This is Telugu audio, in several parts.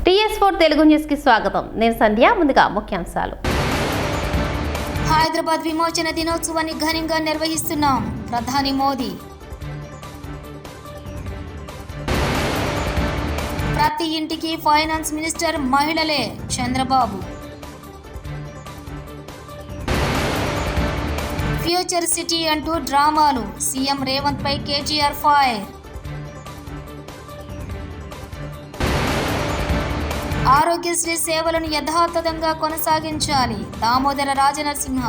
TS4 తెలుగు న్యూస్ కి స్వాగతం. నేను సంధ్య. ముందుగా ముఖ్యాంశాలు. హైదరాబాద్ విమోచన దినోత్సవాన్ని ఘనంగా నిర్వహిస్తున్నాం. ప్రధాని మోదీ. ప్రతి ఇంటికి ఫైనాన్స్ మినిస్టర్ మహిళలే. చంద్రబాబు. ఫ్యూచర్ సిటీ అంటూ డ్రామాలు. సీఎం రేవంత్ పై కేటీఆర్ ఫైర్. ఆరోగ్యశ్రీ సేవలను యథాతథంగా కొనసాగించాలి. దామోదర రాజనరసింహ.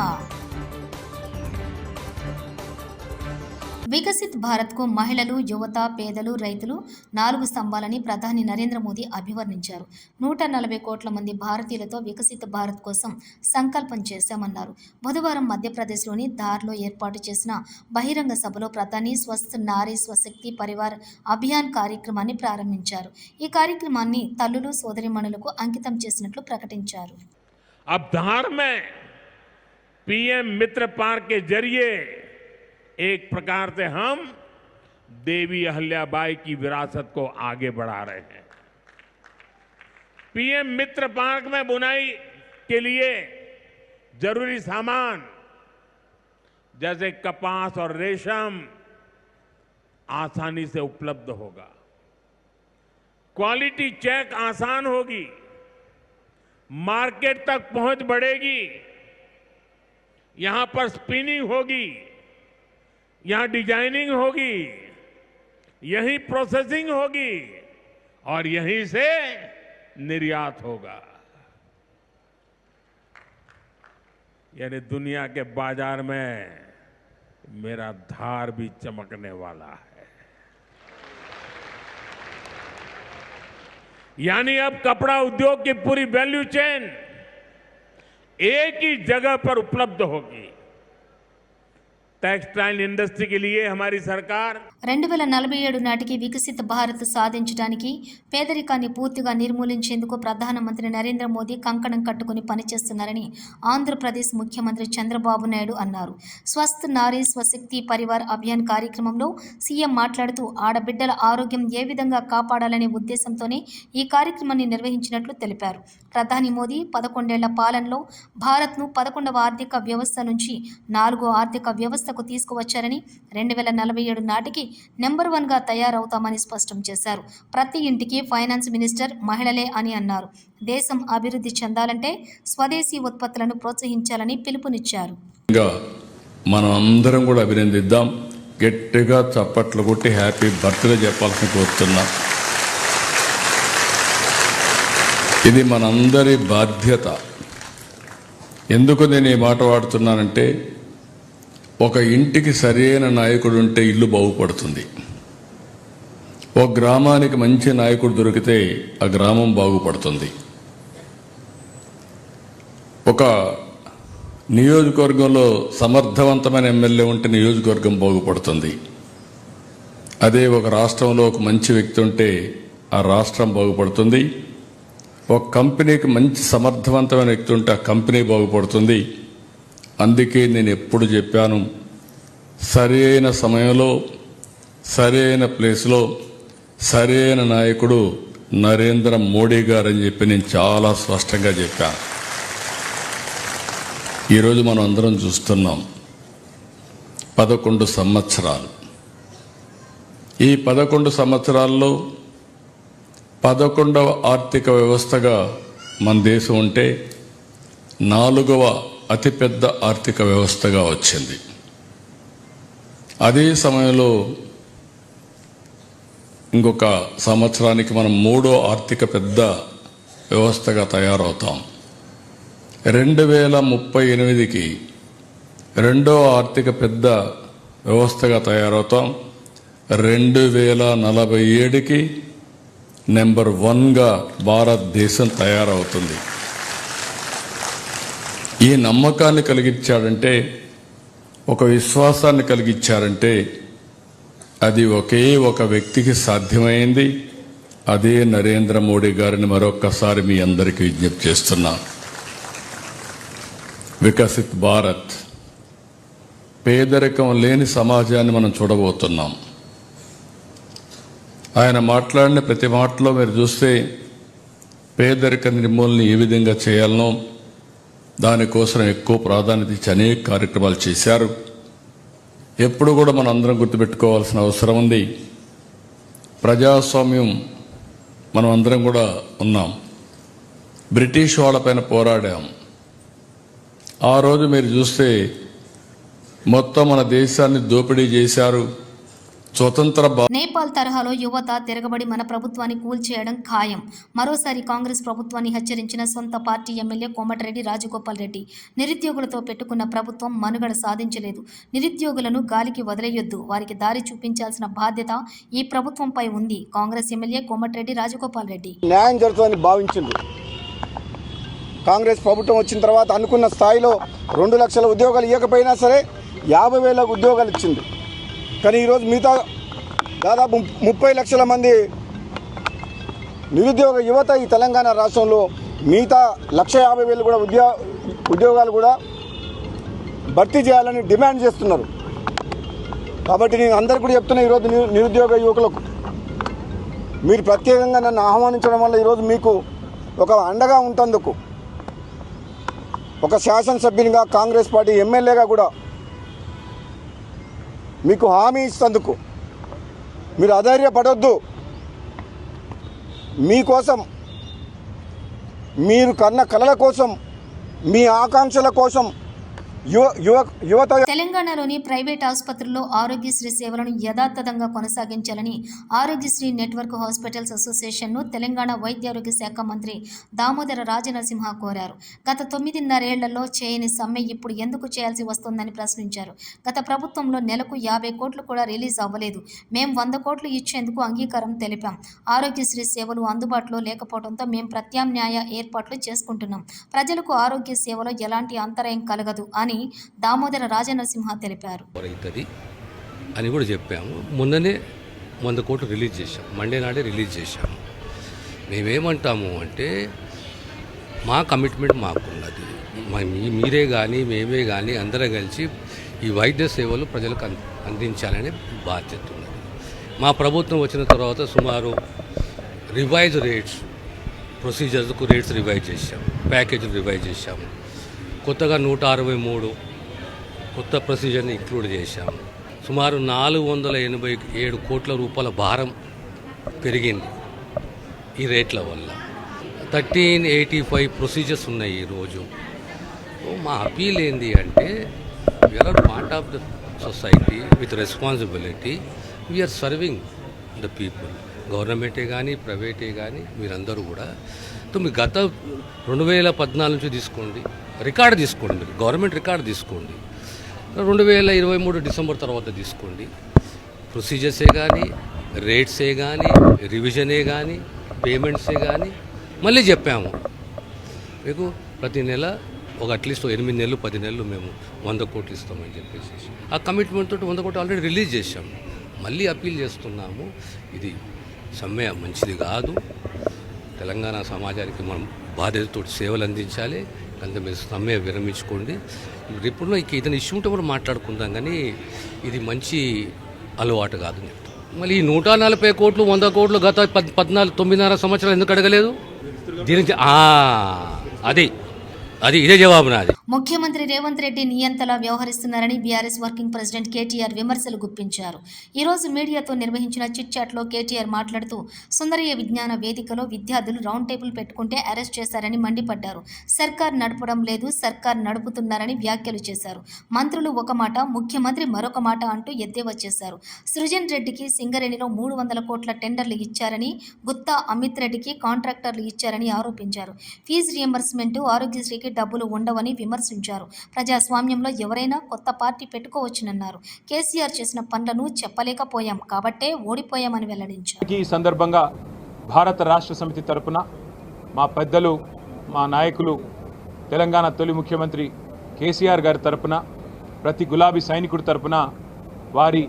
వికసిత్ భారత్కు మహిళలు, యువత, పేదలు, రైతులు 4 స్తంభాలని ప్రధాని నరేంద్ర మోదీ అభివర్ణించారు. 140 కోట్ల మంది భారతీయులతో వికసిత్ భారత్ కోసం సంకల్పం చేశామన్నారు. బుధవారం మధ్యప్రదేశ్లోని ధార్లో ఏర్పాటు చేసిన బహిరంగ సభలో ప్రధాని స్వస్థ్ నారీ స్వశక్తి పరివార్ అభియాన్ కార్యక్రమాన్ని ప్రారంభించారు. ఈ కార్యక్రమాన్ని తల్లులు, సోదరీమణులకు అంకితం చేసినట్లు ప్రకటించారు. अब धार में पीएम मित्र पार्क के जरिए एक प्रकार से हम देवी अहल्याबाई की विरासत को आगे बढ़ा रहे हैं. पीएम मित्र पार्क में बुनाई के लिए जरूरी सामान जैसे कपास और रेशम आसानी से उपलब्ध होगा. क्वालिटी चेक आसान होगी. मार्केट तक पहुंच बढ़ेगी. यहां पर स्पिनिंग होगी, यहां डिजाइनिंग होगी, यहीं प्रोसेसिंग होगी और यहीं से निर्यात होगा. यानी दुनिया के बाजार में मेरा धार भी चमकने वाला है. यानी अब कपड़ा उद्योग की पूरी वैल्यू चेन एक ही जगह पर उपलब्ध होगी. टेक्सटाइल इंडस्ट्री के लिए हमारी सरकार 2047 నాటికి వికసిత భారత్ సాధించడానికి పేదరికాన్ని పూర్తిగా నిర్మూలించేందుకు ప్రధానమంత్రి నరేంద్ర మోదీ కంకణం కట్టుకుని పనిచేస్తున్నారని ఆంధ్రప్రదేశ్ ముఖ్యమంత్రి చంద్రబాబు నాయుడు అన్నారు. స్వస్థ్ నారీ స్వశక్తి పరివార్ అభియాన్ కార్యక్రమంలో సీఎం మాట్లాడుతూ ఆడబిడ్డల ఆరోగ్యం ఏ విధంగా కాపాడాలనే ఉద్దేశంతోనే ఈ కార్యక్రమాన్ని నిర్వహించినట్లు తెలిపారు. ప్రధాని మోదీ 11 ఏళ్ల పాలనలో భారత్ను 11వ ఆర్థిక వ్యవస్థ నుంచి 4వ ఆర్థిక వ్యవస్థకు తీసుకువచ్చారని 2047 నాటికి నెంబర్ 1గా తయారవుతామని స్పష్టం చేశారు. ప్రతి ఇంటికి ఫైనాన్స్ మినిస్టర్ మహిళలే అని అన్నారు. దేశం అభివృద్ధి చెందాలంటే స్వదేశీ ఉత్పత్తులను ప్రోత్సహించాలని పిలుపునిచ్చారు. మనం అందరం కూడా అభినందిద్దాం. గట్టిగా చప్పట్లు కొట్టి హ్యాపీ బర్త్డే చెప్పాల్సి కోరుతున్నా. ఇది మనందరి బాధ్యత. ఎందుకు నేను ఈ మాట వాడుతున్నానంటే, ఒక ఇంటికి సరైన నాయకుడు ఉంటే ఇల్లు బాగుపడుతుంది. ఒక గ్రామానికి మంచి నాయకుడు దొరికితే ఆ గ్రామం బాగుపడుతుంది. ఒక నియోజకవర్గంలో సమర్థవంతమైన ఎమ్మెల్యే ఉంటే నియోజకవర్గం బాగుపడుతుంది. అదే ఒక రాష్ట్రంలో ఒక మంచి వ్యక్తి ఉంటే ఆ రాష్ట్రం బాగుపడుతుంది. ఒక కంపెనీకి మంచి సమర్థవంతమైన వ్యక్తి ఉంటే ఆ కంపెనీ బాగుపడుతుంది. అందుకే నేను ఎప్పుడు చెప్పాను, సరైన సమయంలో సరైన ప్లేస్లో సరైన నాయకుడు నరేంద్ర మోడీ గారు అని చెప్పి నేను చాలా స్పష్టంగా చెప్పాను. ఈరోజు మనం అందరం చూస్తున్నాం 11 సంవత్సరాలు. ఈ 11 సంవత్సరాల్లో 11వ ఆర్థిక వ్యవస్థగా మన దేశం ఉంటే 4వ అతిపెద్ద ఆర్థిక వ్యవస్థగా వచ్చింది. అదే సమయంలో ఇంకొక సంవత్సరానికి మనం 3వ ఆర్థిక పెద్ద వ్యవస్థగా తయారవుతాం. 2038కి 2వ ఆర్థిక పెద్ద వ్యవస్థగా తయారవుతాం. 2047కి నెంబర్ 1గా భారతదేశం తయారవుతుంది. ఈ నమ్మకాన్ని కలిగించాడంటే, ఒక విశ్వాసాన్ని కలిగించారంటే అది ఒకే ఒక వ్యక్తికి సాధ్యమైంది. అదే నరేంద్ర మోడీ గారిని మరొక్కసారి మీ అందరికీ విజ్ఞప్తి చేస్తున్నా. వికసిత్ భారత్, పేదరికం లేని సమాజాన్ని మనం చూడబోతున్నాం. ఆయన మాట్లాడిన ప్రతి మాటలో మీరు చూస్తే పేదరిక నిర్మూలన ఏ విధంగా చేయాలనో దానికోసం ఎక్కువ ప్రాధాన్యత ఇచ్చి అనేక కార్యక్రమాలు చేశారు. ఎప్పుడు కూడా మనం అందరం గుర్తుపెట్టుకోవాల్సిన అవసరం ఉంది. ప్రజాస్వామ్యం మనం అందరం కూడా ఉన్నాం. బ్రిటిష్ వాళ్ళపైన పోరాడాం. ఆ రోజు మీరు చూస్తే మొత్తం మన దేశాన్ని దోపిడీ చేశారు. స్వతంత్ర నేపాల్ తరహాలో యువత తిరగబడి మన ప్రభుత్వాన్ని కూల్చేయడం ఖాయం. మరోసారి కాంగ్రెస్ ప్రభుత్వాన్ని హెచ్చరించిన సొంత పార్టీ ఎమ్మెల్యే కోమటిరెడ్డి రాజగోపాల్ రెడ్డి. నిరుద్యోగులతో పెట్టుకున్న ప్రభుత్వం మనుగడ సాధించలేదు. నిరుద్యోగులను గాలికి వదిలేయొద్దు, వారికి దారి చూపించాల్సిన బాధ్యత ఈ ప్రభుత్వంపై ఉంది. కాంగ్రెస్ ఎమ్మెల్యే కోమటిరెడ్డి రాజగోపాల్ రెడ్డి. న్యాయం జరుగుతుందని భావించింది. కాంగ్రెస్ ప్రభుత్వం వచ్చిన తర్వాత అనుకున్న స్థాయిలో 2 లక్షల ఉద్యోగాలు ఇవ్వకపోయినా సరే 50,000 ఉద్యోగాలు ఇచ్చింది. కానీ ఈరోజు మిగతా దాదాపు 30 లక్షల మంది నిరుద్యోగ యువత ఈ తెలంగాణ రాష్ట్రంలో మిగతా 150,000 కూడా ఉద్యోగాలు కూడా భర్తీ చేయాలని డిమాండ్ చేస్తున్నారు. కాబట్టి నేను అందరికీ కూడా చెప్తున్నా, ఈరోజు నిరుద్యోగ యువకులకు మీరు ప్రత్యేకంగా నన్ను ఆహ్వానించడం వల్ల ఈరోజు మీకు ఒక అండగా ఉంటందుకు, ఒక శాసనసభ్యునిగా కాంగ్రెస్ పార్టీ ఎమ్మెల్యేగా కూడా మీకు హామీ ఇస్తందుకు మీరు అధైర్యపడొద్దు. మీకోసం, మీరు కన్న కలల కోసం, మీ ఆకాంక్షల కోసం యువత తెలంగాణలోని ప్రైవేట్ ఆసుపత్రుల్లో ఆరోగ్యశ్రీ సేవలను యథాతథంగా కొనసాగించాలని ఆరోగ్యశ్రీ నెట్వర్క్ హాస్పిటల్స్ అసోసియేషన్ను తెలంగాణ వైద్యారోగ్య శాఖ మంత్రి దామోదర రాజనరసింహ కోరారు. గత 9.5 ఏళ్లలో చేయని సమ్మె ఇప్పుడు ఎందుకు చేయాల్సి వస్తోందని ప్రశ్నించారు. గత ప్రభుత్వంలో నెలకు 50 కోట్లు కూడా రిలీజ్ అవ్వలేదు. మేం 100 కోట్లు ఇచ్చేందుకు అంగీకారం తెలిపాం. ఆరోగ్యశ్రీ సేవలు అందుబాటులో లేకపోవడంతో మేం ప్రత్యామ్నాయ ఏర్పాట్లు చేసుకుంటున్నాం. ప్రజలకు ఆరోగ్య సేవలో ఎలాంటి అంతరాయం కలగదు అని దామోదర రాజనరసింహ తెలిపారు. అని కూడా చెప్పాము. మొన్ననే 100 కోట్లు రిలీజ్ చేశాం. మండే నాడే రిలీజ్ చేశాము. మేమేమంటాము అంటే మా కమిట్మెంట్ మాకున్నది. మీరే కానీ మేమే కానీ అందరం కలిసి ఈ వైద్య సేవలు ప్రజలకు అందించాలనే బాధ్యత ఉన్నది. మా ప్రభుత్వం వచ్చిన తర్వాత సుమారు రివైజ్ రేట్స్, ప్రొసీజర్స్కు రేట్స్ రివైజ్ చేశాము, ప్యాకేజీలు రివైజ్ చేశాము. కొత్తగా 163 కొత్త ప్రొసీజర్ని ఇంక్లూడ్ చేశాము. సుమారు 487 కోట్ల రూపాయల భారం పెరిగింది ఈ రేట్ల వల్ల. 1385 ప్రొసీజర్స్ ఉన్నాయి ఈరోజు. మా అపీల్ ఏంటి అంటే, we are part of the society with responsibility. We are serving the people. గవర్నమెంటే కానీ ప్రైవేటే కానీ మీరందరూ కూడా. మీ గత 2014 నుంచి తీసుకోండి, రికార్డు తీసుకోండి, మీరు గవర్నమెంట్ రికార్డు తీసుకోండి. 2023 డిసెంబర్ తర్వాత తీసుకోండి. ప్రొసీజర్సే కానీ, రేట్సే కానీ, రివిజనే కానీ, పేమెంట్సే కానీ మళ్ళీ చెప్పాము మీకు ప్రతి నెల ఒక అట్లీస్ట్ 8 నెలలు 10 నెలలు మేము 100 కోట్లు ఇస్తామని చెప్పేసి ఆ కమిట్మెంట్ తోటి 100 కోట్లు ఆల్రెడీ రిలీజ్ చేశాము. మళ్ళీ అప్పీల్ చేస్తున్నాము, ఇది సమ్మె మంచిది కాదు. తెలంగాణ సమాజానికి మనం బాధ్యతతో సేవలు అందించాలి. కనుక మీరు సమ్మె విరమించుకోండి. ఇప్పుడు ఇతని ఇష్యూ ఉంటే మనం మాట్లాడుకుందాం, కానీ ఇది మంచి అలవాటు కాదు. మళ్ళీ ఈ 140 కోట్లు 100 కోట్లు గత 9.5 సంవత్సరాలు ఎందుకు అడగలేదు? దీనికి ఇదే జవాబు నాది. ముఖ్యమంత్రి రేవంత్ రెడ్డి నియంతలా వ్యవహరిస్తున్నారని బీఆర్ఎస్ వర్కింగ్ ప్రెసిడెంట్ కేటీఆర్ విమర్శలు గుప్పించారు. ఈ రోజు మీడియాతో నిర్వహించిన చిట్ చాట్లో కేటీఆర్ మాట్లాడుతూ సుందరయ్య విజ్ఞాన వేదికలో విద్యార్థులు రౌండ్ టేబుల్ పెట్టుకుంటే అరెస్ట్ చేశారని మండిపడ్డారు. సర్కార్ నడపడం లేదు, సర్కార్ నడుపుతున్నారని వ్యాఖ్యలు చేశారు. మంత్రులు ఒక మాట, ముఖ్యమంత్రి మరొక మాట అంటూ ఎద్దేవా చేశారు. సృజన్ రెడ్డికి సింగరేణిలో 300 కోట్ల టెండర్లు ఇచ్చారని, గుత్తా అమిత్ రెడ్డికి కాంట్రాక్టర్లు ఇచ్చారని ఆరోపించారు. ఫీజు రియంబర్స్మెంట్, ఆరోగ్యశ్రీకి డబ్బులు ఉండవని విమర్శించారు. ప్రజాస్వామ్యంలో ఎవరైనా కొత్త పార్టీ పెట్టుకోవచ్చునన్నారు. కేసీఆర్ చేసిన పనులను చెప్పలేకపోయాం కాబట్టే ఓడిపోయామని వెల్లడించారు. ఈ సందర్భంగా భారత రాష్ట్ర సమితి తరపున మా పెద్దలు, మా నాయకులు, తెలంగాణ తొలి ముఖ్యమంత్రి కేసీఆర్ గారి తరపున, ప్రతి గులాబీ సైనికుడి తరపున వారి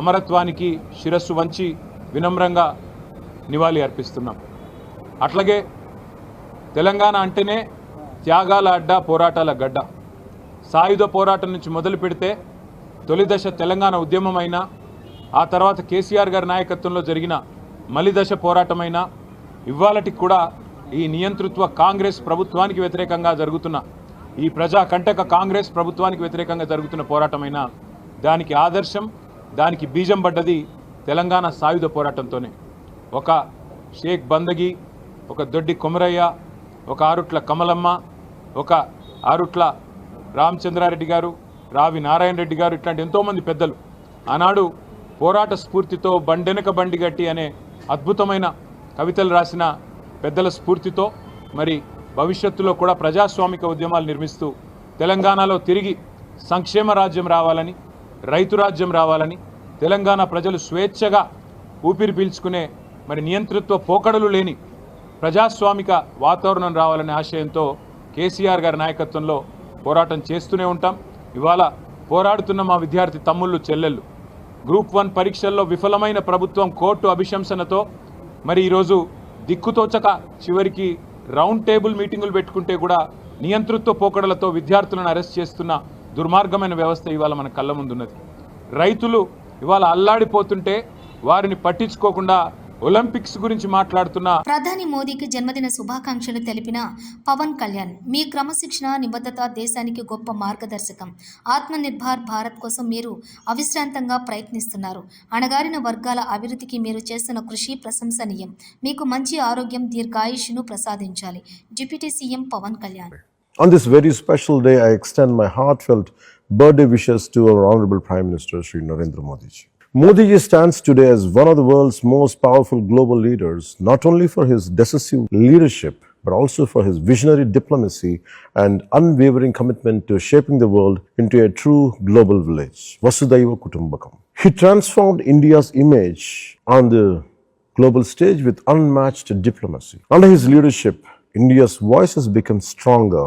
అమరత్వానికి శిరస్సు వంచి వినమ్రంగా నివాళి అర్పిస్తున్నాం. అట్లాగే తెలంగాణ అంటేనే త్యాగాల అడ్డ, పోరాటాల గడ్డ. సాయుధ పోరాటం నుంచి మొదలు పెడితే తొలి దశ తెలంగాణ ఉద్యమమైనా, ఆ తర్వాత కేసీఆర్ గారి నాయకత్వంలో జరిగిన మలి దశ పోరాటమైనా, ఇవాళటికి కూడా ఈ నియంతృత్వ కాంగ్రెస్ ప్రభుత్వానికి వ్యతిరేకంగా జరుగుతున్న ఈ ప్రజా కంటక కాంగ్రెస్ ప్రభుత్వానికి వ్యతిరేకంగా జరుగుతున్న పోరాటమైనా దానికి ఆదర్శం, దానికి బీజం పడ్డది తెలంగాణ సాయుధ పోరాటంతోనే. ఒక షేక్ బందగి, ఒక దొడ్డి కొమరయ్య, ఒక ఆరుట్ల కమలమ్మ, ఒక ఆరుట్ల రామచంద్రారెడ్డి గారు, రావి నారాయణ రెడ్డి గారు, ఇట్లాంటి ఎంతోమంది పెద్దలు ఆనాడు పోరాట స్ఫూర్తితో బండెనక బండి గట్టి అనే అద్భుతమైన కవితలు రాసిన పెద్దల స్ఫూర్తితో మరి భవిష్యత్తులో కూడా ప్రజాస్వామిక ఉద్యమాలు నిర్మిస్తూ తెలంగాణలో తిరిగి సంక్షేమ రాజ్యం రావాలని, రైతు రాజ్యం రావాలని, తెలంగాణ ప్రజలు స్వేచ్ఛగా ఊపిరి పీల్చుకునే మరి నియంతృత్వ పోకడలు లేని ప్రజాస్వామిక వాతావరణం రావాలనే ఆశయంతో కేసీఆర్ గారి నాయకత్వంలో పోరాటం చేస్తూనే ఉంటాం. ఇవాళ పోరాడుతున్న మా విద్యార్థి తమ్ముళ్ళు చెల్లెళ్ళు గ్రూప్ 1 పరీక్షల్లో విఫలమైన ప్రభుత్వం కోర్టు అభిశంసనతో మరి ఈరోజు దిక్కుతోచక చివరికి రౌండ్ టేబుల్ మీటింగులు పెట్టుకుంటే కూడా నియంతృత్వ పోకడలతో విద్యార్థులను అరెస్ట్ చేస్తున్న దుర్మార్గమైన వ్యవస్థ ఇవాళ మన కళ్ళ ముందున్నది. రైతులు ఇవాళ అల్లాడిపోతుంటే వారిని పట్టించుకోకుండా ఒలింపిక్స్ గురించి మాట్లాడుతున్న ప్రధాని మోదీకి జన్మదిన శుభాకాంక్షలు తెలిపిన పవన్ కళ్యాణ్, మీ క్రమశిక్షణ నిబద్ధత దేశానికి గొప్ప మార్గదర్శకం. ఆత్మనిర్భర్ భారత్ కోసం మీరు అవిశ్రాంతంగా ప్రయత్నిస్తున్నారు. అణగారిన వర్గాల అభివృద్ధికి మీరు చేస్తున్న కృషి ప్రశంసనీయం. మీకు మంచి ఆరోగ్యం, దీర్ఘాయుష్ను ప్రసాదించాలి. Deputy CM Pawan Kalyan. On this very special day, I extend my heartfelt birthday wishes to our Honorable Prime Minister Shri Narendra Modi ji. Modi ji stands today as one of the world's most powerful global leaders, not only for his decisive leadership, but also for his visionary diplomacy and unwavering commitment to shaping the world into a true global village. Vasudhaiva Kutumbakam. He transformed India's image on the global stage with unmatched diplomacy. Under his leadership, India's voice has become stronger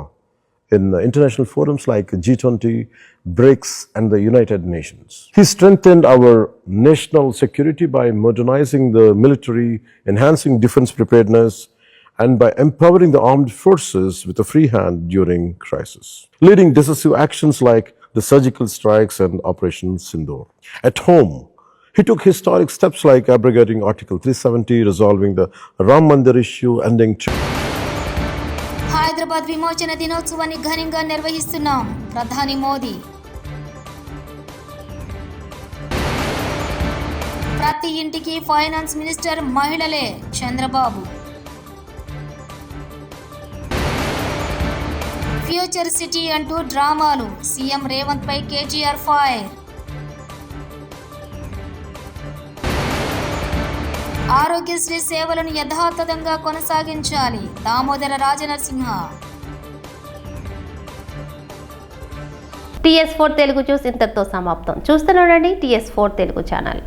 in international forums like G20, BRICS, and the United Nations. He strengthened our national security by modernizing the military, enhancing defense preparedness, and by empowering the armed forces with a free hand during crisis, leading decisive actions like the surgical strikes and Operation Sindoor. At home, he took historic steps like abrogating Article 370, resolving the Ram Mandir issue, ending Hyderabad విమోచన దినోత్సవాన్ని ఘనంగా నిర్వహిస్తున్నాం. ప్రధాని మోదీ. ప్రతి ఇంటికి ఫైనాన్స్ మినిస్టర్ మహిళలే. చంద్రబాబు. ఫ్యూచర్ సిటీ అంటూ డ్రామాలు. సీఎం రేవంత్ పై కేటీఆర్ ఫైర్. ఆరోగ్యశ్రీ సేవలను యథాతథంగా కొనసాగించాలి. దామోదర రాజనరసింహ. TS4 తెలుగు న్యూస్ ఇంతటితో సమాప్తం. చూస్తూనే ఉండండి TS4 తెలుగు ఛానల్.